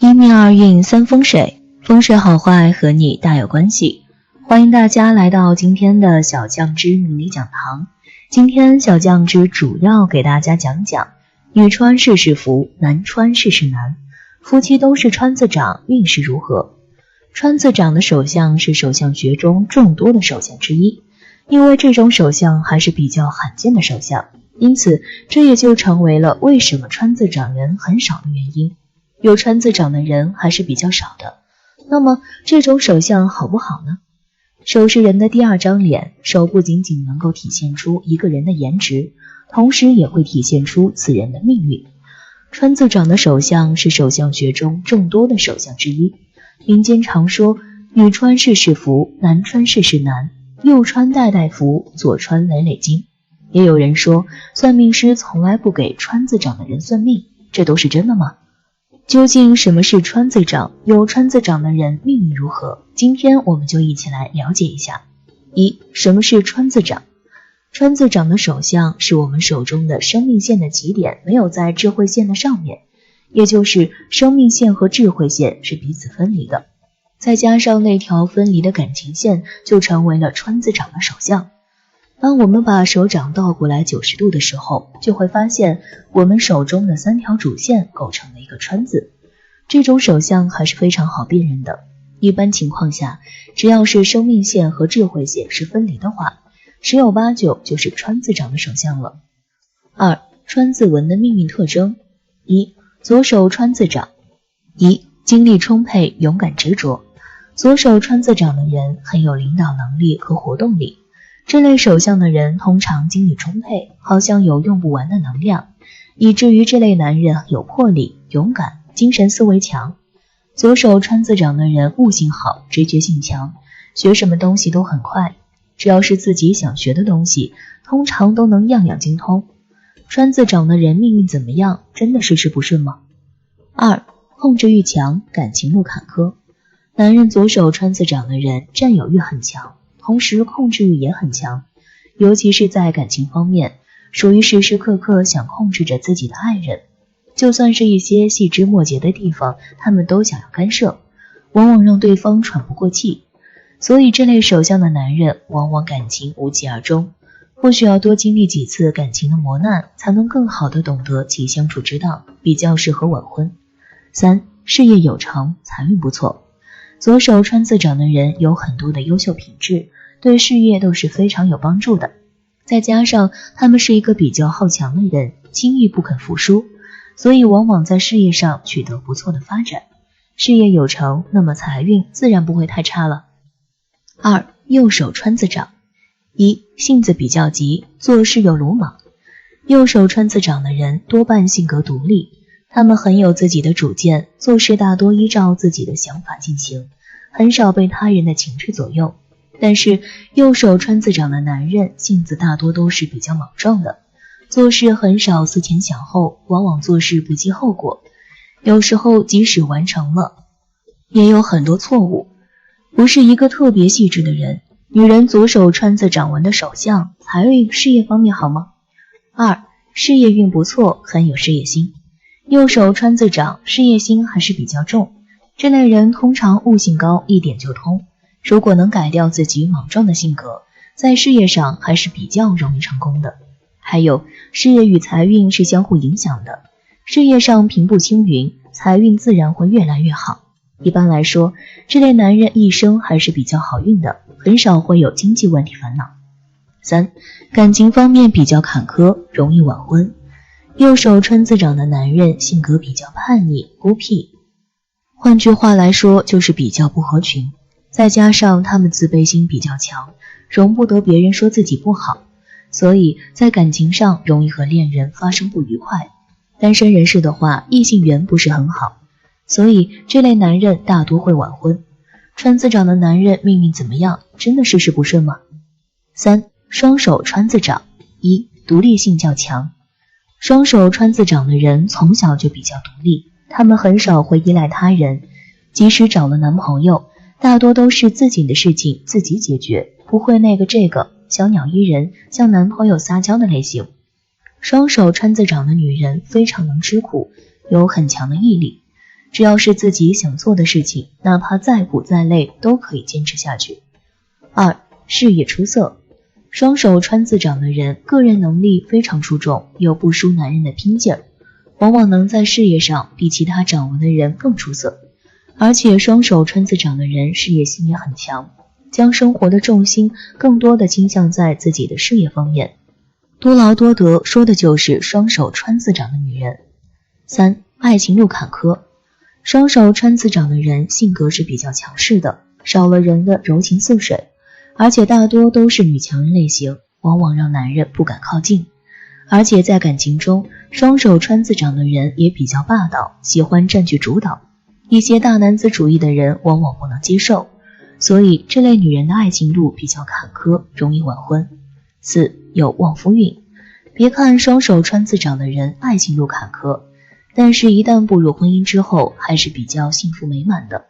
一命二运三风水，风水好坏和你大有关系。欢迎大家来到今天的小酱汁命理讲堂。今天小酱汁主要给大家讲讲女穿事事福，男穿事事难，夫妻都是川字长，运势如何？川字长的手相是手相学中众多的手相之一，因为这种手相还是比较罕见的手相，因此这也就成为了为什么川字长人很少的原因。有川字长的人还是比较少的。那么这种手相好不好呢？手是人的第二张脸，手不仅仅能够体现出一个人的颜值，同时也会体现出此人的命运。川字长的手相是手相学中众多的手相之一。民间常说女穿事事福，男穿事事难，右穿代代福，左穿累累金。也有人说算命师从来不给川字长的人算命，这都是真的吗？究竟什么是川字长？有川字长的人命运如何？今天我们就一起来了解一下。什么是川字长？川字长的手相是我们手中的生命线的极点没有在智慧线的上面，也就是生命线和智慧线是彼此分离的，再加上那条分离的感情线，就成为了川字长的手相。当我们把手掌倒过来90度的时候，就会发现我们手中的3条主线构成了一个川字。这种手相还是非常好辨认的。一般情况下，只要是生命线和智慧线是分离的话，十有八九就是川字长的手相了。川字纹的命运特征。左手川字长。精力充沛，勇敢执着。左手川字长的人很有领导能力和活动力。这类手相的人通常精力充沛，好像有用不完的能量，以至于这类男人有魄力、勇敢、精神思维强。左手川字长的人悟性好，直觉性强，学什么东西都很快，只要是自己想学的东西，通常都能样样精通。川字长的人命运怎么样？真的事事不顺吗？控制欲强，感情路坎坷。男人左手川字长的人占有欲很强，同时控制欲也很强，尤其是在感情方面，属于时时刻刻想控制着自己的爱人，就算是一些细枝末节的地方，他们都想要干涉，往往让对方喘不过气。所以这类手相的男人往往感情无疾而终，或许要多经历几次感情的磨难，才能更好地懂得其相处之道，比较适合晚婚。事业有成，财运不错。左手川字长的人有很多的优秀品质，对事业都是非常有帮助的。再加上他们是一个比较好强的人，轻易不肯服输，所以往往在事业上取得不错的发展。事业有成，那么财运自然不会太差了。右手川字长。性子比较急，做事有鲁莽。右手川字长的人多半性格独立，他们很有自己的主见，做事大多依照自己的想法进行，很少被他人的情绪左右。但是右手川字长的男人性子大多都是比较莽撞的，做事很少思前想后，往往做事不计后果，有时候即使完成了，也有很多错误，不是一个特别细致的人。女人左手川字长纹的手相，财运事业方面好吗？事业运不错，很有事业心。右手川字长，事业心还是比较重，这类人通常悟性高，一点就通。如果能改掉自己莽撞的性格，在事业上还是比较容易成功的。还有，事业与财运是相互影响的，事业上平步青云，财运自然会越来越好。一般来说，这类男人一生还是比较好运的，很少会有经济问题烦恼。感情方面比较坎坷，容易晚婚。右手川字长的男人性格比较叛逆、孤僻，换句话来说就是比较不合群，再加上他们自卑心比较强，容不得别人说自己不好，所以在感情上容易和恋人发生不愉快。单身人士的话，异性缘不是很好，所以这类男人大多会晚婚。川字长的男人命运怎么样？真的事事不顺吗？双手川字长。独立性较强。双手川字长的人从小就比较独立，他们很少会依赖他人，即使找了男朋友，大多都是自己的事情自己解决，不会那个这个小鸟依人，向男朋友撒娇的类型。双手川字长的女人非常能吃苦，有很强的毅力，只要是自己想做的事情，哪怕再苦再累都可以坚持下去。2. 事业出色。双手川字掌的人个人能力非常出众，有不输男人的拼劲儿，往往能在事业上比其他掌纹的人更出色。而且双手川字掌的人事业心也很强，将生活的重心更多的倾向在自己的事业方面。多劳多得说的就是双手川字掌的女人。3. 爱情路坎坷。双手川字掌的人性格是比较强势的，少了人的柔情似水，而且大多都是女强人类型，往往让男人不敢靠近。而且在感情中，双手川字掌的人也比较霸道，喜欢占据主导，一些大男子主义的人往往不能接受，所以这类女人的爱情路比较坎坷，容易晚婚。4. 有旺夫运。别看双手川字掌的人爱情路坎坷，但是一旦步入婚姻之后，还是比较幸福美满的。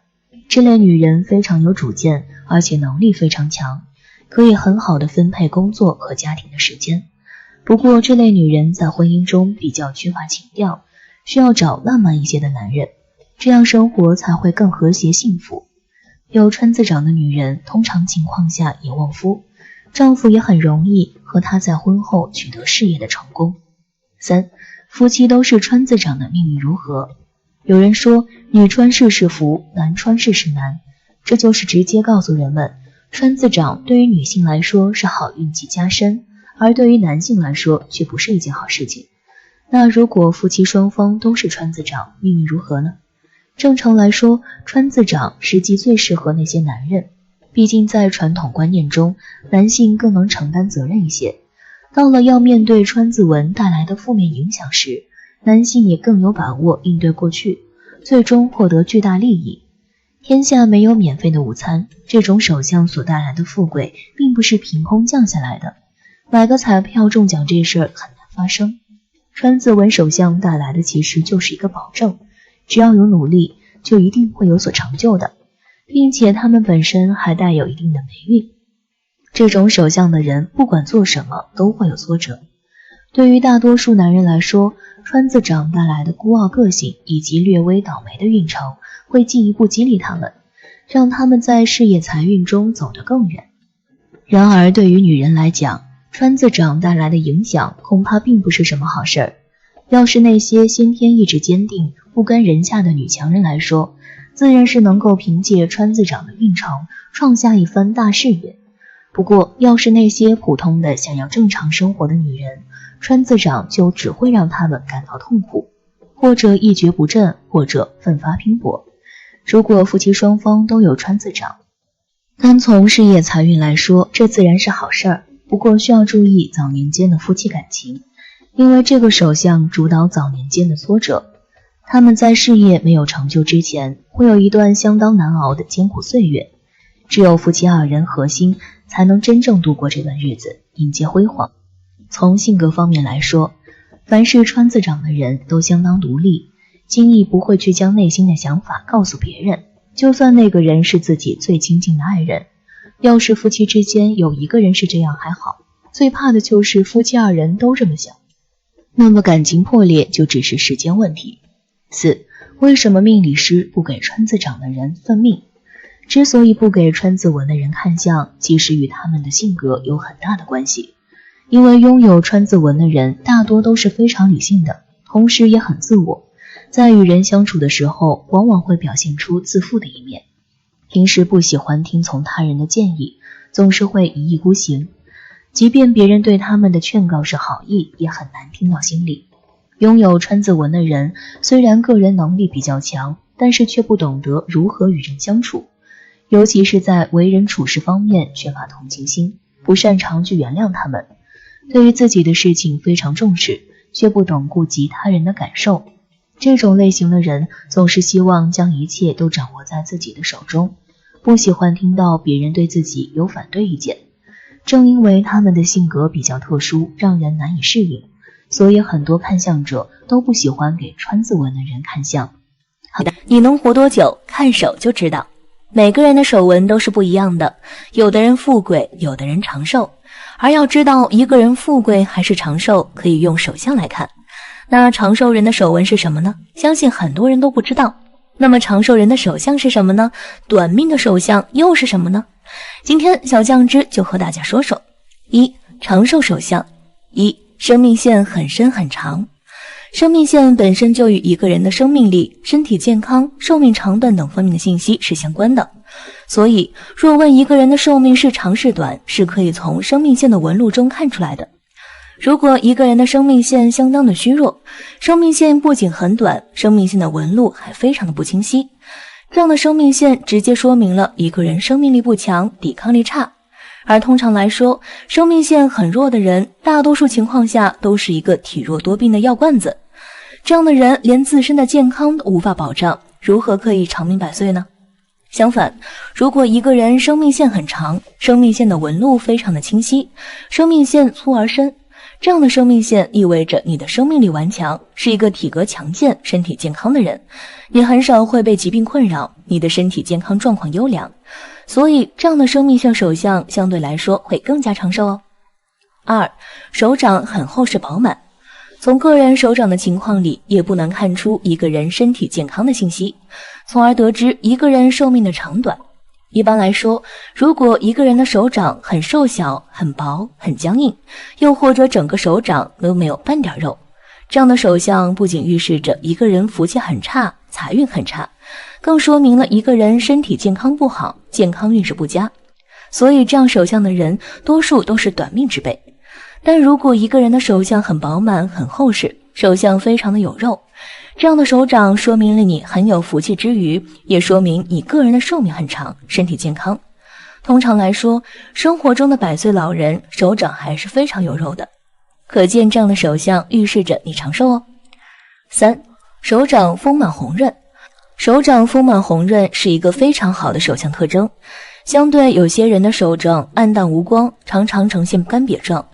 这类女人非常有主见，而且能力非常强，可以很好的分配工作和家庭的时间。不过这类女人在婚姻中比较缺乏情调，需要找浪漫一些的男人，这样生活才会更和谐幸福。有川字掌的女人通常情况下也旺夫，丈夫也很容易和她在婚后取得事业的成功。3. 夫妻都是川字掌的命运如何？有人说女川事是福，男川事是难，这就是直接告诉人们，川字掌对于女性来说是好运气加深，而对于男性来说却不是一件好事情。那如果夫妻双方都是川字掌，命运如何呢？正常来说，川字掌实际最适合那些男人，毕竟在传统观念中，男性更能承担责任一些。到了要面对川字纹带来的负面影响时，男性也更有把握应对过去，最终获得巨大利益。天下没有免费的午餐，这种手相所带来的富贵并不是凭空降下来的，买个彩票中奖这事儿很难发生。川字纹手相带来的其实就是一个保证，只要有努力，就一定会有所成就的，并且他们本身还带有一定的霉运。这种手相的人不管做什么都会有挫折。对于大多数男人来说，川字掌带来的孤傲个性以及略微倒霉的运程会进一步激励他们，让他们在事业财运中走得更远。然而对于女人来讲，川字掌带来的影响恐怕并不是什么好事儿。要是那些先天意志坚定、不甘人下的女强人来说，自然是能够凭借川字掌的运程创下一番大事业。不过要是那些普通的想要正常生活的女人，川字掌就只会让她们感到痛苦，或者一蹶不振，或者奋发拼搏。如果夫妻双方都有川字掌，单从事业财运来说，这自然是好事儿。不过需要注意早年间的夫妻感情，因为这个手相主导早年间的挫折，他们在事业没有成就之前，会有一段相当难熬的艰苦岁月。只有夫妻二人合心，才能真正度过这段日子，迎接辉煌。从性格方面来说，凡是川字掌的人都相当独立，轻易不会去将内心的想法告诉别人，就算那个人是自己最亲近的爱人。要是夫妻之间有一个人是这样还好，最怕的就是夫妻二人都这么想，那么感情破裂就只是时间问题。4. 为什么命理师不给川字掌的人分命？之所以不给川字纹的人看相，其实与他们的性格有很大的关系。因为拥有川字纹的人大多都是非常理性的，同时也很自我，在与人相处的时候往往会表现出自负的一面。平时不喜欢听从他人的建议，总是会一意孤行，即便别人对他们的劝告是好意，也很难听到心里。拥有川字纹的人虽然个人能力比较强，但是却不懂得如何与人相处，尤其是在为人处事方面缺乏同情心，不擅长去原谅他们，对于自己的事情非常重视，却不懂顾及他人的感受。这种类型的人总是希望将一切都掌握在自己的手中，不喜欢听到别人对自己有反对意见。正因为他们的性格比较特殊，让人难以适应，所以很多看相者都不喜欢给川字纹的人看相。好的，你能活多久，看手就知道。每个人的手纹都是不一样的，有的人富贵，有的人长寿。而要知道一个人富贵还是长寿，可以用手相来看。那长寿人的手纹是什么呢？相信很多人都不知道。那么长寿人的手相是什么呢？短命的手相又是什么呢？今天小酱汁就和大家说说。一、长寿手相。一、生命线很深很长。生命线本身就与一个人的生命力、身体健康、寿命长短等方面的信息是相关的，所以若问一个人的寿命是长是短，是可以从生命线的纹路中看出来的。如果一个人的生命线相当的虚弱，生命线不仅很短，生命线的纹路还非常的不清晰，这样的生命线直接说明了一个人生命力不强，抵抗力差。而通常来说，生命线很弱的人，大多数情况下都是一个体弱多病的药罐子。这样的人连自身的健康都无法保障，如何可以长命百岁呢？相反，如果一个人生命线很长，生命线的纹路非常的清晰，生命线粗而深，这样的生命线意味着你的生命力顽强，是一个体格强健、身体健康的人，你很少会被疾病困扰，你的身体健康状况优良，所以这样的生命线手相相对来说会更加长寿哦。二、手掌很厚实饱满。从个人手掌的情况里，也不难看出一个人身体健康的信息，从而得知一个人寿命的长短。一般来说，如果一个人的手掌很瘦小、很薄、很僵硬，又或者整个手掌都没有半点肉，这样的手相不仅预示着一个人福气很差、财运很差，更说明了一个人身体健康不好、健康运势不佳。所以这样手相的人多数都是短命之辈。但如果一个人的手相很饱满、很厚实，手相非常的有肉，这样的手掌说明了你很有福气之余，也说明你个人的寿命很长，身体健康。通常来说，生活中的100岁老人手掌还是非常有肉的，可见这样的手相预示着你长寿哦。三、手掌丰满红润。手掌丰满红润是一个非常好的手相特征，相对有些人的手掌暗淡无光，常常呈现干瘪状，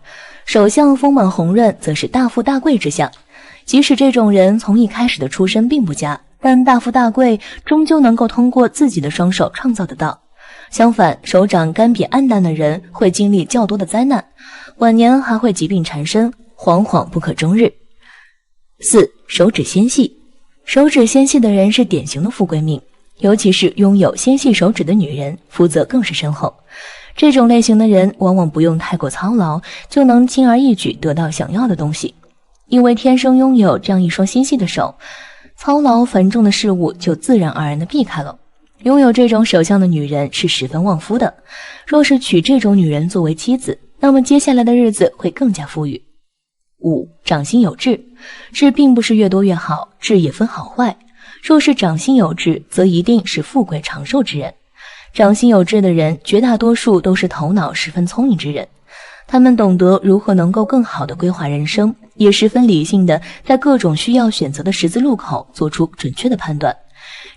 手相丰满红润则是大富大贵之相。即使这种人从一开始的出身并不佳，但大富大贵终究能够通过自己的双手创造得到。相反，手掌干瘪暗淡的人会经历较多的灾难，晚年还会疾病缠身，惶惶不可终日。四、手指纤细。手指纤细的人是典型的富贵命，尤其是拥有纤细手指的女人，福泽更是深厚。这种类型的人往往不用太过操劳，就能轻而易举得到想要的东西，因为天生拥有这样一双纤细的手，操劳繁重的事物就自然而然地避开了。拥有这种手相的女人是十分旺夫的，若是娶这种女人作为妻子，那么接下来的日子会更加富裕。五、掌心有痣。痣并不是越多越好，痣也分好坏，若是掌心有痣，则一定是富贵长寿之人。掌心有痣的人，绝大多数都是头脑十分聪明之人，他们懂得如何能够更好地规划人生，也十分理性地在各种需要选择的十字路口做出准确的判断。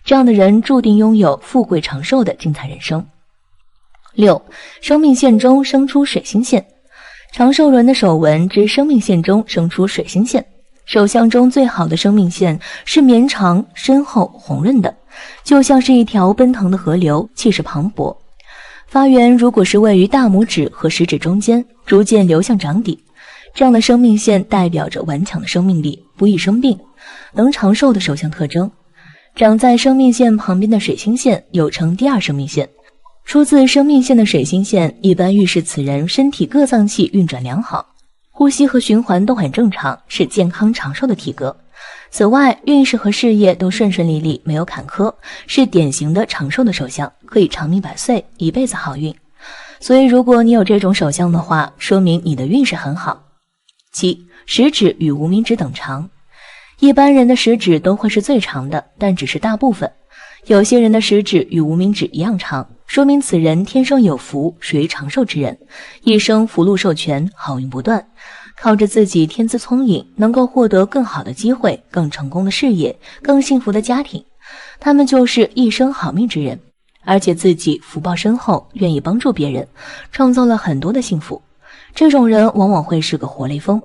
这样的人注定拥有富贵长寿的精彩人生。六、生命线中生出水星线。长寿人的手纹之生命线中生出水星线。手相中最好的生命线是绵长、深厚、红润的，就像是一条奔腾的河流，气势磅礴。发源如果是位于大拇指和食指中间，逐渐流向掌底，这样的生命线代表着顽强的生命力，不易生病，能长寿的手相特征。长在生命线旁边的水星线又称第二生命线，出自生命线的水星线一般预示此人身体各脏器运转良好，呼吸和循环都很正常，是健康长寿的体格。此外，运势和事业都顺顺利利，没有坎坷，是典型的长寿的手相，可以长命百岁，一辈子好运。所以如果你有这种手相的话，说明你的运势很好。七、食指与无名指等长。一般人的食指都会是最长的，但只是大部分。有些人的食指与无名指一样长，说明此人天生有福，属于长寿之人，一生福禄寿全，好运不断，靠着自己天资聪颖，能够获得更好的机会，更成功的事业，更幸福的家庭。他们就是一生好命之人，而且自己福报深厚，愿意帮助别人，创造了很多的幸福。这种人往往会是个活雷锋。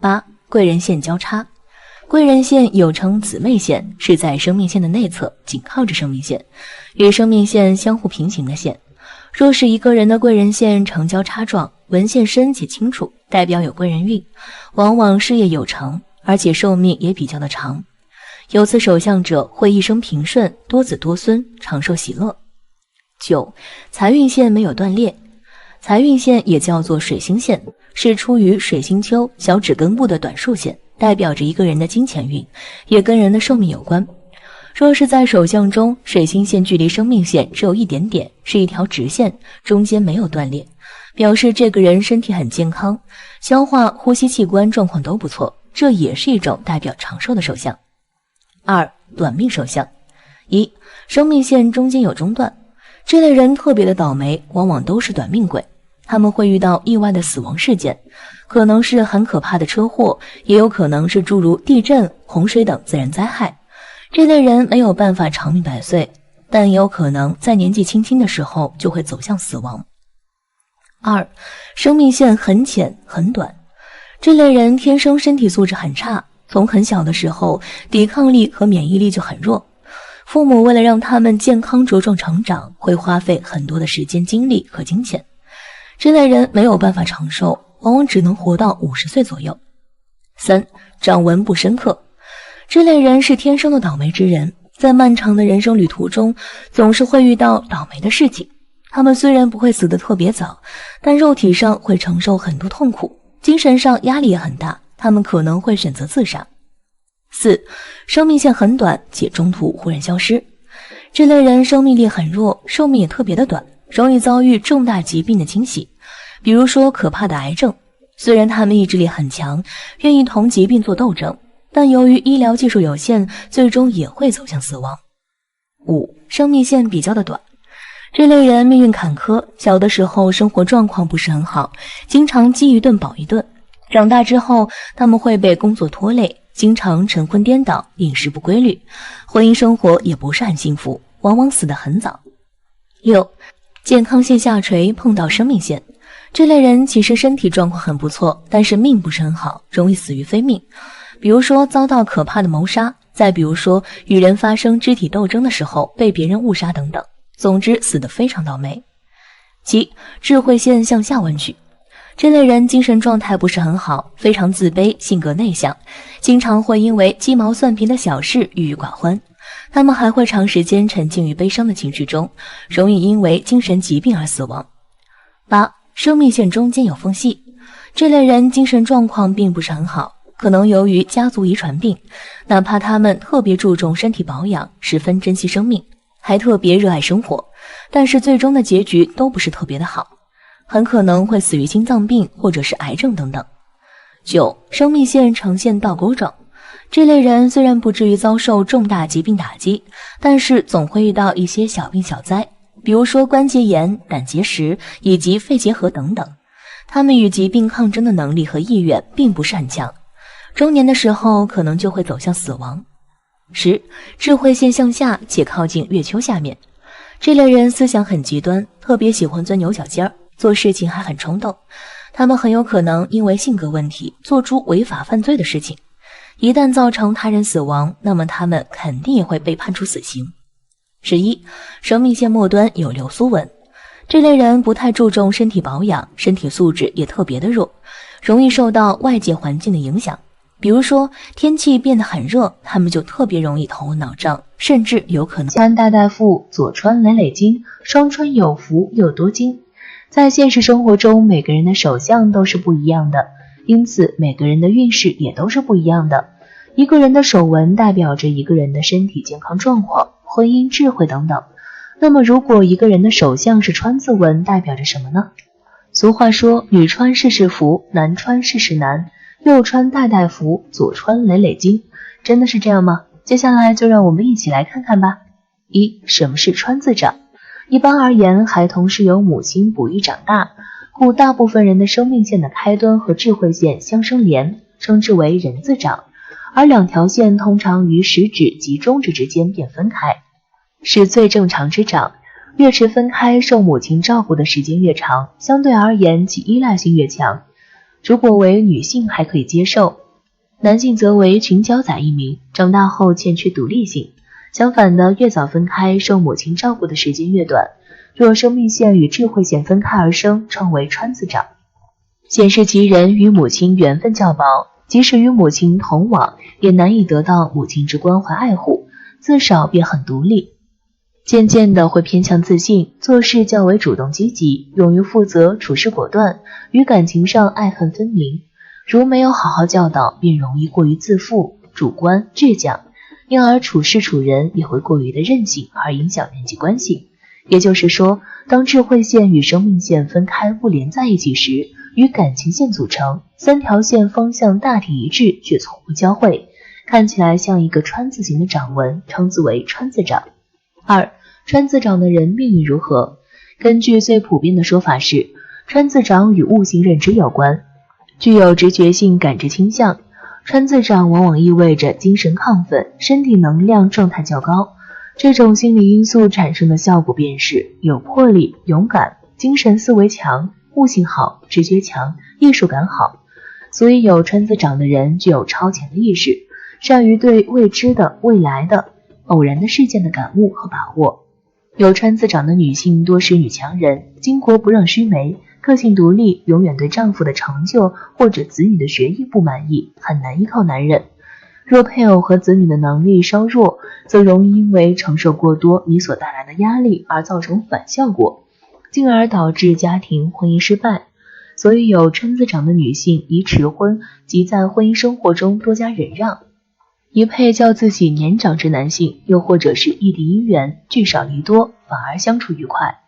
八、贵人线交叉。贵人线又称姊妹线，是在生命线的内侧，紧靠着生命线，与生命线相互平行的线。若是一个人的贵人线呈交叉状，纹线深且清楚，代表有贵人运，往往事业有成，而且寿命也比较的长。有此首相者会一生平顺，多子多孙，长寿喜乐。9. 财运线没有断裂。财运线也叫做水星线，是出于水星丘小指根部的短竖线，代表着一个人的金钱运，也跟人的寿命有关。若是在手相中，水星线距离生命线只有一点点，是一条直线，中间没有断裂，表示这个人身体很健康，消化、呼吸器官状况都不错，这也是一种代表长寿的手相。2. 短命手相。1. 生命线中间有中断，这类人特别的倒霉，往往都是短命鬼，他们会遇到意外的死亡事件，可能是很可怕的车祸，也有可能是诸如地震、洪水等自然灾害。这类人没有办法长命百岁，但也有可能在年纪轻轻的时候就会走向死亡。2. 生命线很浅很短，这类人天生身体素质很差，从很小的时候抵抗力和免疫力就很弱，父母为了让他们健康茁壮成长，会花费很多的时间精力和金钱。这类人没有办法长寿，往往只能活到50岁左右。3. 掌纹不深刻，这类人是天生的倒霉之人，在漫长的人生旅途中总是会遇到倒霉的事情。他们虽然不会死得特别早，但肉体上会承受很多痛苦，精神上压力也很大，他们可能会选择自杀。4. 生命线很短且中途忽然消失，这类人生命力很弱，寿命也特别的短，容易遭遇重大疾病的侵袭，比如说可怕的癌症。虽然他们意志力很强，愿意同疾病做斗争，但由于医疗技术有限，最终也会走向死亡。5. 生命线比较的短，这类人命运坎坷，小的时候生活状况不是很好，经常饥一顿饱一顿，长大之后他们会被工作拖累，经常晨昏颠倒，饮食不规律，婚姻生活也不是很幸福，往往死得很早。6. 健康线下垂碰到生命线，这类人其实身体状况很不错，但是命不是很好，容易死于非命，比如说遭到可怕的谋杀，再比如说与人发生肢体斗争的时候被别人误杀等等，总之死得非常倒霉。7. 智慧线向下弯曲，这类人精神状态不是很好，非常自卑，性格内向，经常会因为鸡毛蒜皮的小事郁郁寡欢，他们还会长时间沉浸于悲伤的情绪中，容易因为精神疾病而死亡。8. 生命线中间有缝隙，这类人精神状况并不是很好，可能由于家族遗传病，哪怕他们特别注重身体保养，十分珍惜生命，还特别热爱生活，但是最终的结局都不是特别的好，很可能会死于心脏病或者是癌症等等。9. 生命线呈现倒钩状，这类人虽然不至于遭受重大疾病打击，但是总会遇到一些小病小灾，比如说关节炎、胆结石以及肺结核等等，他们与疾病抗争的能力和意愿并不是很强，中年的时候可能就会走向死亡。10. 智慧线向下且靠近月丘下面，这类人思想很极端，特别喜欢钻牛角尖儿，做事情还很冲动，他们很有可能因为性格问题做出违法犯罪的事情，一旦造成他人死亡，那么他们肯定也会被判处死刑。11. 生命线末端有流苏纹，这类人不太注重身体保养，身体素质也特别的弱，容易受到外界环境的影响，比如说天气变得很热，他们就特别容易头昏脑胀，甚至有可能穿大大富，左穿累累金，双穿有福又多金。在现实生活中，每个人的手相都是不一样的，因此每个人的运势也都是不一样的。一个人的手纹代表着一个人的身体健康状况、婚姻、智慧等等。那么如果一个人的手相是川字纹，代表着什么呢？俗话说，女穿事事福，男穿事事难，右穿代代福，左穿累累金。真的是这样吗？接下来就让我们一起来看看吧。1. 什么是川字长？一般而言，孩童是由母亲哺育长大，故大部分人的生命线的开端和智慧线相生连，称之为人字长，而两条线通常于食指及中指之间便分开，是最正常之长。越迟分开，受母亲照顾的时间越长，相对而言其依赖性越强。如果为女性还可以接受，男性则为群交仔一名，长大后欠缺独立性。相反的，越早分开，受母亲照顾的时间越短。若生命线与智慧线分开而生，称为川字长，显示其人与母亲缘分较薄，即使与母亲同往，也难以得到母亲之关怀爱护，自少便很独立。渐渐的会偏向自信，做事较为主动积极，勇于负责，处事果断，于感情上爱恨分明。如没有好好教导，便容易过于自负、主观、倔强，因而处事处人也会过于的任性，而影响人际关系。也就是说，当智慧线与生命线分开不连在一起时，与感情线组成，三条线方向大体一致，却从不交汇，看起来像一个川字形的掌纹，称之为川字掌。2. 川字掌的人命运如何？根据最普遍的说法是，川字掌与悟性认知有关，具有直觉性感知倾向。川字掌往往意味着精神亢奋，身体能量状态较高。这种心理因素产生的效果便是有魄力、勇敢、精神思维强、悟性好、直觉强、艺术感好。所以有川字掌的人具有超前的意识，善于对未知的、未来的、偶然的事件的感悟和把握。有川字掌的女性多是女强人，巾帼不让须眉，个性独立，永远对丈夫的成就或者子女的学业不满意，很难依靠男人。若配偶和子女的能力稍弱，则容易因为承受过多你所带来的压力而造成反效果，进而导致家庭婚姻失败。所以有川字掌的女性宜迟婚及在婚姻生活中多加忍让，宜配较自己年长之男性，又或者是异地姻缘，聚少离多，反而相处愉快。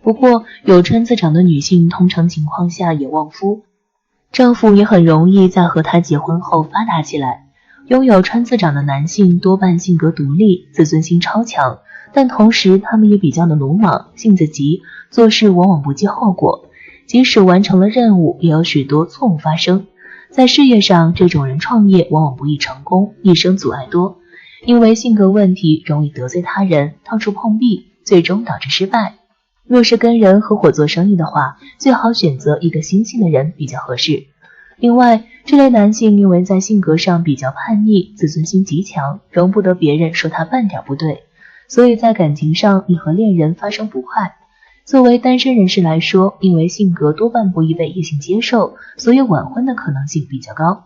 不过有川字掌的女性通常情况下也旺夫，丈夫也很容易在和她结婚后发达起来。拥有川字掌的男性多半性格独立，自尊心超强，但同时他们也比较的鲁莽，性子急，做事往往不计后果，即使完成了任务，也有许多错误发生。在事业上，这种人创业往往不易成功，一生阻碍多，因为性格问题容易得罪他人，到处碰壁，最终导致失败。若是跟人合伙做生意的话，最好选择一个心性的人比较合适。另外，这类男性因为在性格上比较叛逆，自尊心极强，容不得别人说他半点不对，所以在感情上易和恋人发生不快。作为单身人士来说，因为性格多半不易被异性接受，所以晚婚的可能性比较高。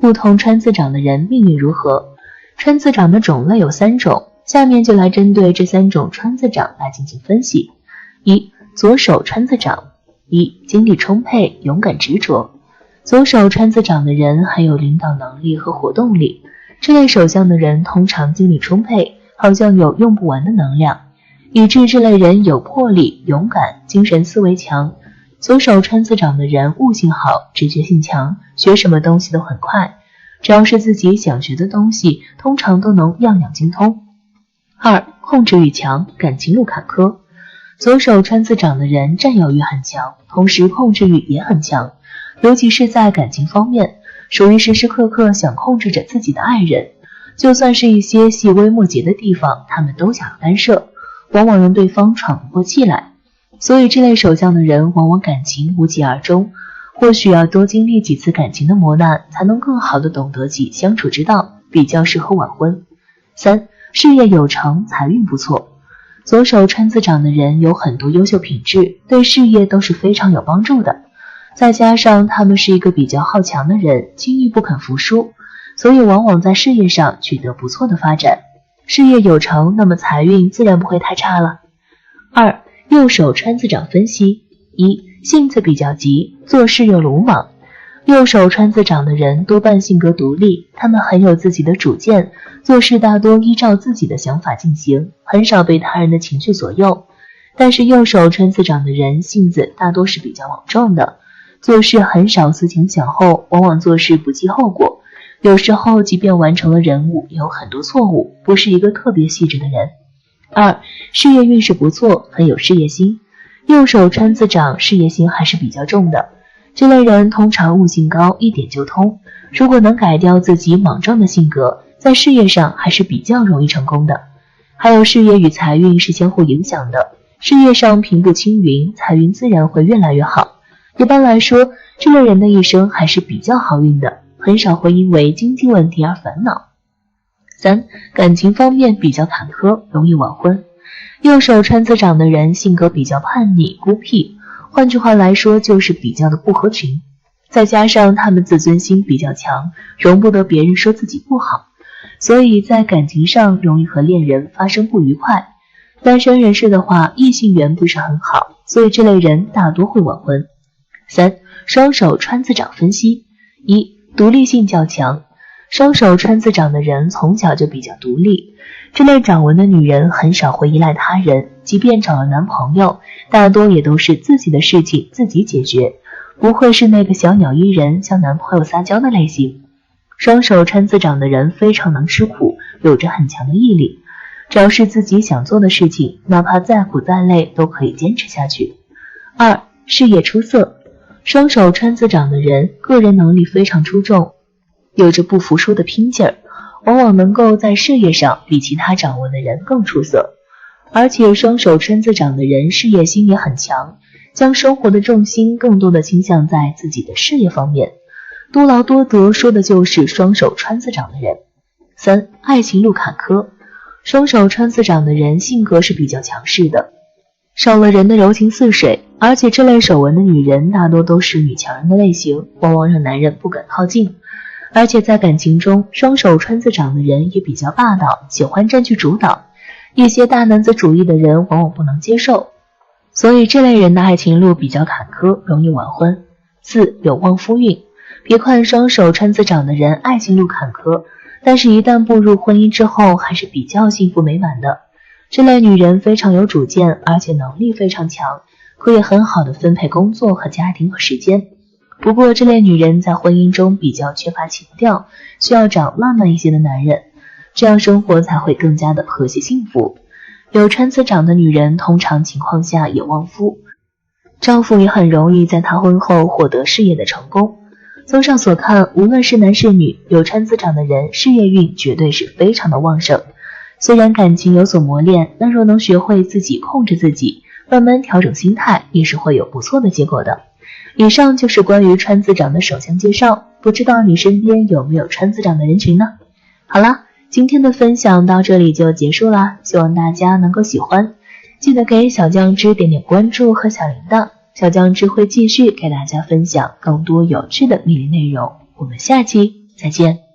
不同川字掌的人命运如何？川字掌的种类有3种，下面就来针对这3种川字掌来进行分析。1. 左手川字掌。1. 精力充沛，勇敢执着。左手川字掌的人还有领导能力和活动力，这类手相的人通常精力充沛，好像有用不完的能量，以致这类人有魄力、勇敢、精神思维强。左手川字掌的人悟性好，直觉性强，学什么东西都很快，只要是自己想学的东西，通常都能样样精通。2. 控制欲强，感情路坎坷。左手川字掌的人占有欲很强，同时控制欲也很强，尤其是在感情方面，属于时时刻刻想控制着自己的爱人，就算是一些细微末节的地方，他们都想要干涉，往往让对方喘不过气来。所以这类手相的人往往感情无疾而终，或许要多经历几次感情的磨难，才能更好地懂得其相处之道，比较适合晚婚。3. 事业有成，财运不错。左手川字掌的人有很多优秀品质，对事业都是非常有帮助的。再加上他们是一个比较好强的人，轻易不肯服输，所以往往在事业上取得不错的发展。事业有成，那么财运自然不会太差了。2. 右手川字掌分析。1. 性子比较急，做事又鲁莽。右手川字掌的人多半性格独立，他们很有自己的主见，做事大多依照自己的想法进行，很少被他人的情绪左右。但是右手川字掌的人性子大多是比较莽撞的，做事很少思前想后，往往做事不计后果，有时候即便完成了任务，也有很多错误，不是一个特别细致的人。2. 事业运势不错，很有事业心。右手川字掌事业心还是比较重的，这类人通常悟性高，一点就通，如果能改掉自己莽撞的性格，在事业上还是比较容易成功的。还有事业与财运是相互影响的，事业上平步青云，财运自然会越来越好。一般来说，这类人的一生还是比较好运的，很少会因为经济问题而烦恼。3. 感情方面比较坎坷，容易晚婚。右手川字掌的人性格比较叛逆、孤僻，换句话来说就是比较的不合群。再加上他们自尊心比较强，容不得别人说自己不好，所以在感情上容易和恋人发生不愉快。单身人士的话，异性缘不是很好，所以这类人大多会晚婚。3. 双手川字掌分析。1. 独立性较强。双手川字掌的人从小就比较独立，这类掌纹的女人很少会依赖他人，即便找了男朋友，大多也都是自己的事情自己解决，不会是那个小鸟依人向男朋友撒娇的类型。双手川字掌的人非常能吃苦，有着很强的毅力，只要是自己想做的事情，哪怕再苦再累都可以坚持下去。2. 事业出色。双手川字掌的人个人能力非常出众，有着不服输的拼劲儿，往往能够在事业上比其他掌纹的人更出色。而且双手川字掌的人事业心也很强，将生活的重心更多的倾向在自己的事业方面。多劳多得说的就是双手川字掌的人。3. 爱情路坎坷。双手川字掌的人性格是比较强势的，少了人的柔情似水，而且这类手纹的女人大多都是女强人的类型，往往让男人不敢靠近。而且在感情中，双手川字掌的人也比较霸道，喜欢占据主导，一些大男子主义的人往往不能接受，所以这类人的爱情路比较坎坷，容易晚婚。4. 有旺夫运。别看双手川字掌的人爱情路坎坷，但是一旦步入婚姻之后还是比较幸福美满的。这类女人非常有主见，而且能力非常强，可以很好的分配工作和家庭和时间。不过这类女人在婚姻中比较缺乏情调，需要找浪漫一些的男人，这样生活才会更加的和谐幸福。有川字掌的女人通常情况下也旺夫，丈夫也很容易在她婚后获得事业的成功。综上所看，无论是男是女，有川字掌的人事业运绝对是非常的旺盛。虽然感情有所磨练，但若能学会自己控制自己，慢慢调整心态，也是会有不错的结果的。以上就是关于川字掌的手相介绍，不知道你身边有没有川字掌的人群呢？好啦，今天的分享到这里就结束啦，希望大家能够喜欢，记得给小酱汁点点关注和小铃铛，小酱汁会继续给大家分享更多有趣的命理内容，我们下期再见。